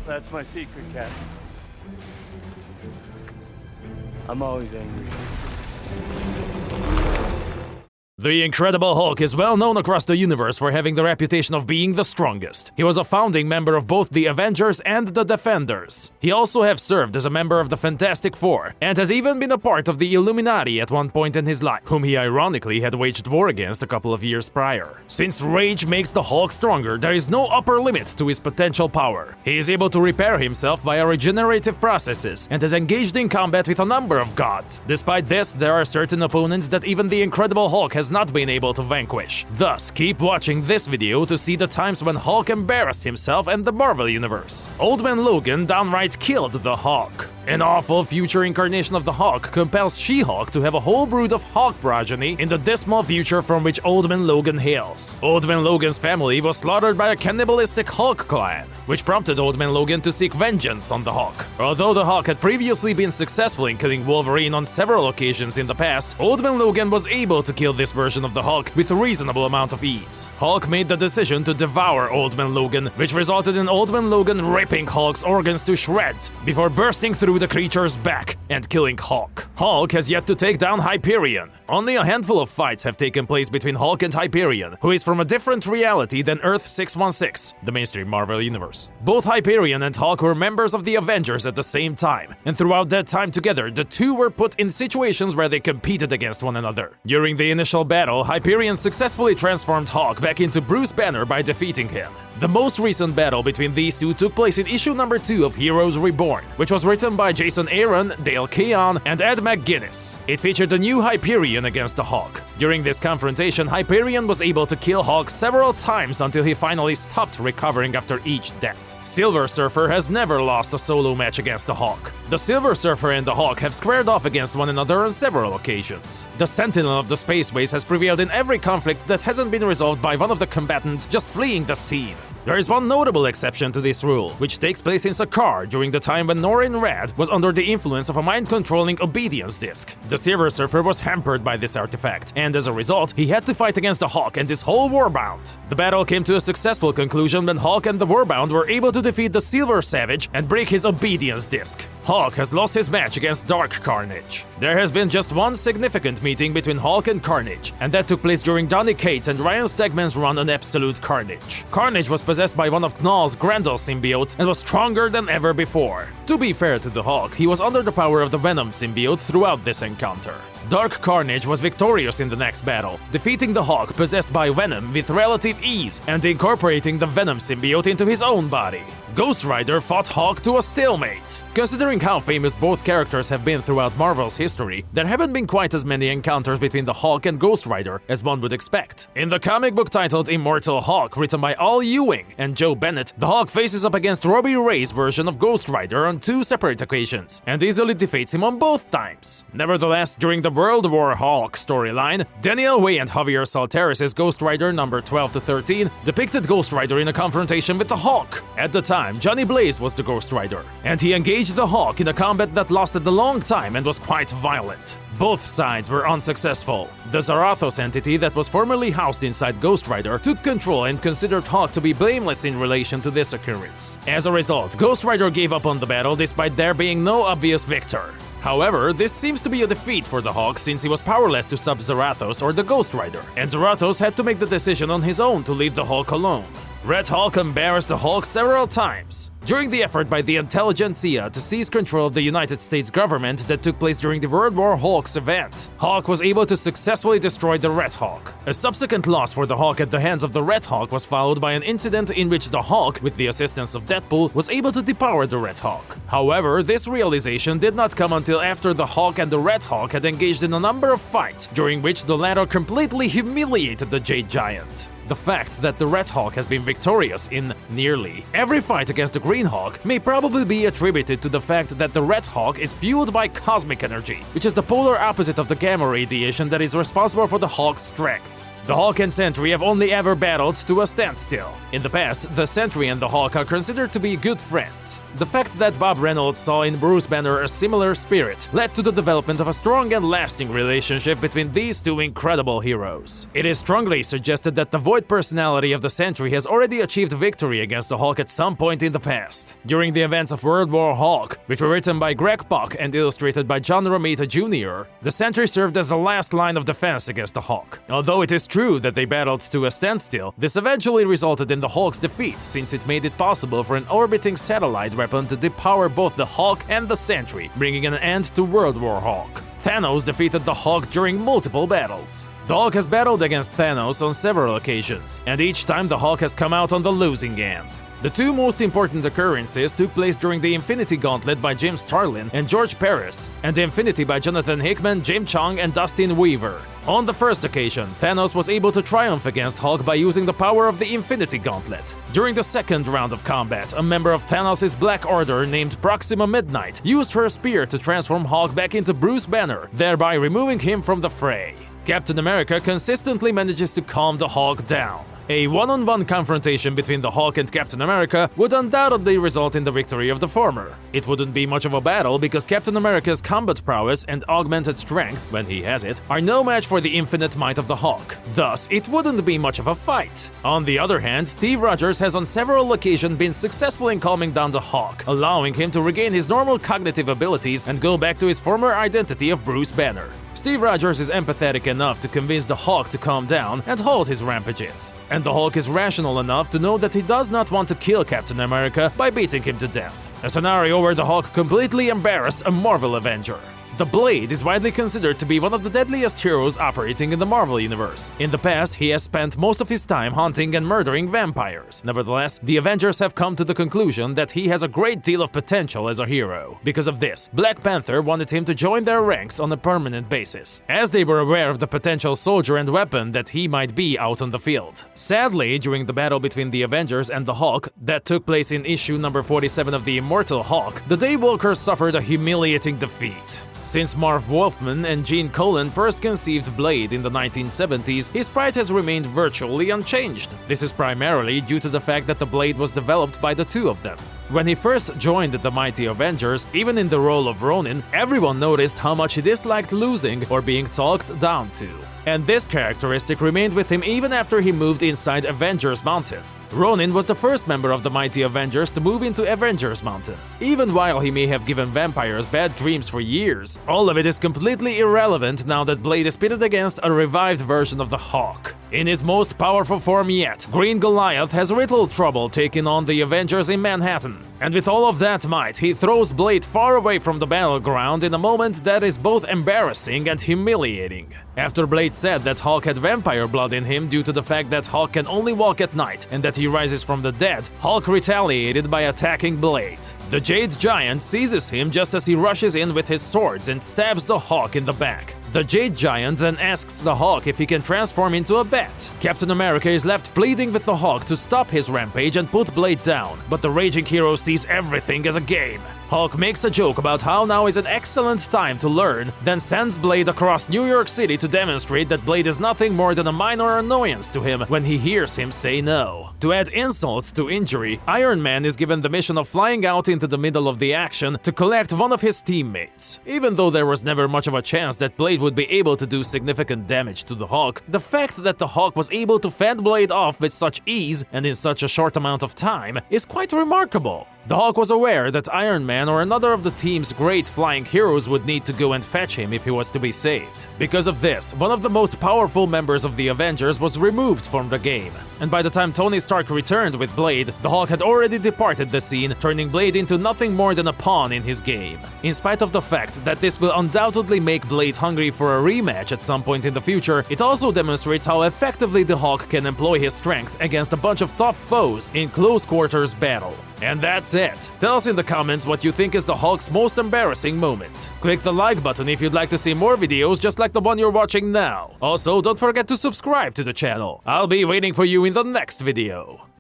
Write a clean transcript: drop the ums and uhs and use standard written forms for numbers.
That's my secret, Cap. I'm always angry. The Incredible Hulk is well known across the universe for having the reputation of being the strongest. He was a founding member of both the Avengers and the Defenders. He also has served as a member of the Fantastic Four, and has even been a part of the Illuminati at one point in his life, whom he ironically had waged war against a couple of years prior. Since rage makes the Hulk stronger, there is no upper limit to his potential power. He is able to repair himself via regenerative processes, and has engaged in combat with a number of gods. Despite this, there are certain opponents that even the Incredible Hulk has not been able to vanquish. Thus, keep watching this video to see the times when Hulk embarrassed himself and the Marvel Universe. Old Man Logan downright killed the Hulk. An awful future incarnation of the Hulk compels She-Hulk to have a whole brood of Hulk progeny in the dismal future from which Old Man Logan hails. Old Man Logan's family was slaughtered by a cannibalistic Hulk clan, which prompted Old Man Logan to seek vengeance on the Hulk. Although the Hulk had previously been successful in killing Wolverine on several occasions in the past, Old Man Logan was able to kill this version of the Hulk with a reasonable amount of ease. Hulk made the decision to devour Old Man Logan, which resulted in Old Man Logan ripping Hulk's organs to shreds before bursting through the creature's back and killing Hulk. Hulk has yet to take down Hyperion. Only a handful of fights have taken place between Hulk and Hyperion, who is from a different reality than Earth 616, the mainstream Marvel Universe. Both Hyperion and Hulk were members of the Avengers at the same time, and throughout that time together, the two were put in situations where they competed against one another. During the initial battle, Hyperion successfully transformed Hulk back into Bruce Banner by defeating him. The most recent battle between these two took place in issue number 2 of Heroes Reborn, which was written by Jason Aaron, Dale Keown, and Ed McGuinness. It featured the new Hyperion against the Hulk. During this confrontation, Hyperion was able to kill Hulk several times until he finally stopped recovering after each death. Silver Surfer has never lost a solo match against the Hulk. The Silver Surfer and the Hulk have squared off against one another on several occasions. The Sentinel of the Spaceways has prevailed in every conflict that hasn't been resolved by one of the combatants just fleeing the scene. There is one notable exception to this rule, which takes place in Sakaar during the time when Norrin Radd was under the influence of a mind-controlling obedience disc. The Silver Surfer was hampered by this artifact, and as a result, he had to fight against the Hulk and his whole Warbound. The battle came to a successful conclusion when Hulk and the Warbound were able to defeat the Silver Savage and break his obedience disc. Hulk has lost his match against Dark Carnage. There has been just one significant meeting between Hulk and Carnage, and that took place during Donny Cates and Ryan Stegman's run on Absolute Carnage. Carnage was possessed by one of Knall's Grendel symbiotes and was stronger than ever before. To be fair to the Hulk, he was under the power of the Venom symbiote throughout this encounter. Dark Carnage was victorious in the next battle, defeating the Hulk possessed by Venom with relative ease and incorporating the Venom symbiote into his own body. Ghost Rider fought Hulk to a stalemate. Considering how famous both characters have been throughout Marvel's history, there haven't been quite as many encounters between the Hulk and Ghost Rider as one would expect. In the comic book titled Immortal Hulk, written by Al Ewing and Joe Bennett, the Hulk faces up against Robbie Ray's version of Ghost Rider on 2 separate occasions, and easily defeats him on both times. Nevertheless, during the World War Hulk storyline, Daniel Way and Javier Salteris' Ghost Rider number 12 to 13 depicted Ghost Rider in a confrontation with the Hulk. At the time, Johnny Blaze was the Ghost Rider, and he engaged the Hulk in a combat that lasted a long time and was quite violent. Both sides were unsuccessful. The Zarathos entity that was formerly housed inside Ghost Rider took control and considered Hulk to be blameless in relation to this occurrence. As a result, Ghost Rider gave up on the battle despite there being no obvious victor. However, this seems to be a defeat for the Hulk since he was powerless to stop Zarathos or the Ghost Rider, and Zarathos had to make the decision on his own to leave the Hulk alone. Red Hulk embarrassed the Hulk several times. During the effort by the intelligentsia to seize control of the United States government that took place during the World War Hulk's event, Hulk was able to successfully destroy the Red Hulk. A subsequent loss for the Hulk at the hands of the Red Hulk was followed by an incident in which the Hulk, with the assistance of Deadpool, was able to depower the Red Hulk. However, this realization did not come until after the Hulk and the Red Hulk had engaged in a number of fights, during which the latter completely humiliated the Jade Giant. The fact that the Red Hulk has been victorious in nearly every fight against the Green Hulk may probably be attributed to the fact that the Red Hulk is fueled by cosmic energy, which is the polar opposite of the gamma radiation that is responsible for the Hulk's strength. The Hulk and Sentry have only ever battled to a standstill. In the past, the Sentry and the Hulk are considered to be good friends. The fact that Bob Reynolds saw in Bruce Banner a similar spirit led to the development of a strong and lasting relationship between these two incredible heroes. It is strongly suggested that the void personality of the Sentry has already achieved victory against the Hulk at some point in the past. During the events of World War Hulk, which were written by Greg Pak and illustrated by John Romita Jr., the Sentry served as the last line of defense against the Hulk. Although it is true that they battled to a standstill, this eventually resulted in the Hulk's defeat, since it made it possible for an orbiting satellite weapon to depower both the Hulk and the Sentry, bringing an end to World War Hulk. Thanos defeated the Hulk during multiple battles. The Hulk has battled against Thanos on several occasions, and each time the Hulk has come out on the losing end. The two most important occurrences took place during the Infinity Gauntlet by Jim Starlin and George Paris, and the Infinity by Jonathan Hickman, Jim Cheung, and Dustin Weaver. On the first occasion, Thanos was able to triumph against Hulk by using the power of the Infinity Gauntlet. During the second round of combat, a member of Thanos' Black Order named Proxima Midnight used her spear to transform Hulk back into Bruce Banner, thereby removing him from the fray. Captain America consistently manages to calm the Hulk down. A one-on-one confrontation between the Hulk and Captain America would undoubtedly result in the victory of the former. It wouldn't be much of a battle because Captain America's combat prowess and augmented strength, when he has it, are no match for the infinite might of the Hulk. Thus, it wouldn't be much of a fight. On the other hand, Steve Rogers has on several occasions been successful in calming down the Hulk, allowing him to regain his normal cognitive abilities and go back to his former identity of Bruce Banner. Steve Rogers is empathetic enough to convince the Hulk to calm down and halt his rampages. And the Hulk is rational enough to know that he does not want to kill Captain America by beating him to death. A scenario where the Hulk completely embarrassed a Marvel Avenger. The Blade is widely considered to be one of the deadliest heroes operating in the Marvel Universe. In the past, he has spent most of his time hunting and murdering vampires. Nevertheless, the Avengers have come to the conclusion that he has a great deal of potential as a hero. Because of this, Black Panther wanted him to join their ranks on a permanent basis, as they were aware of the potential soldier and weapon that he might be out on the field. Sadly, during the battle between the Avengers and the Hulk that took place in issue number 47 of the Immortal Hulk, the Daywalkers suffered a humiliating defeat. Since Marv Wolfman and Gene Colan first conceived Blade in the 1970s, his sprite has remained virtually unchanged. This is primarily due to the fact that the Blade was developed by the two of them. When he first joined the Mighty Avengers, even in the role of Ronin, everyone noticed how much he disliked losing or being talked down to. And this characteristic remained with him even after he moved inside Avengers Mountain. Ronin was the first member of the Mighty Avengers to move into Avengers Mountain. Even while he may have given vampires bad dreams for years, all of it is completely irrelevant now that Blade is pitted against a revived version of the Hawk. In his most powerful form yet, Green Goliath has little trouble taking on the Avengers in Manhattan. And with all of that might, he throws Blade far away from the battleground in a moment that is both embarrassing and humiliating. After Blade said that Hulk had vampire blood in him due to the fact that Hulk can only walk at night and that he rises from the dead, Hulk retaliated by attacking Blade. The Jade Giant seizes him just as he rushes in with his swords and stabs the Hulk in the back. The Jade Giant then asks the Hulk if he can transform into a bat. Captain America is left pleading with the Hulk to stop his rampage and put Blade down, but the raging hero sees everything as a game. Hulk makes a joke about how now is an excellent time to learn, then sends Blade across New York City to demonstrate that Blade is nothing more than a minor annoyance to him when he hears him say no. To add insult to injury, Iron Man is given the mission of flying out into the middle of the action to collect one of his teammates. Even though there was never much of a chance that Blade would be able to do significant damage to the Hulk, the fact that the Hulk was able to fend Blade off with such ease and in such a short amount of time is quite remarkable. The Hulk was aware that Iron Man or another of the team's great flying heroes would need to go and fetch him if he was to be saved. Because of this, one of the most powerful members of the Avengers was removed from the game. And by the time Tony Stark returned with Blade, the Hulk had already departed the scene, turning Blade into nothing more than a pawn in his game. In spite of the fact that this will undoubtedly make Blade hungry for a rematch at some point in the future, it also demonstrates how effectively the Hulk can employ his strength against a bunch of tough foes in close quarters battle. And that's it. Tell us in the comments what you think is the Hulk's most embarrassing moment. Click the like button if you'd like to see more videos just like the one you're watching now. Also, don't forget to subscribe to the channel. I'll be waiting for you in the next video.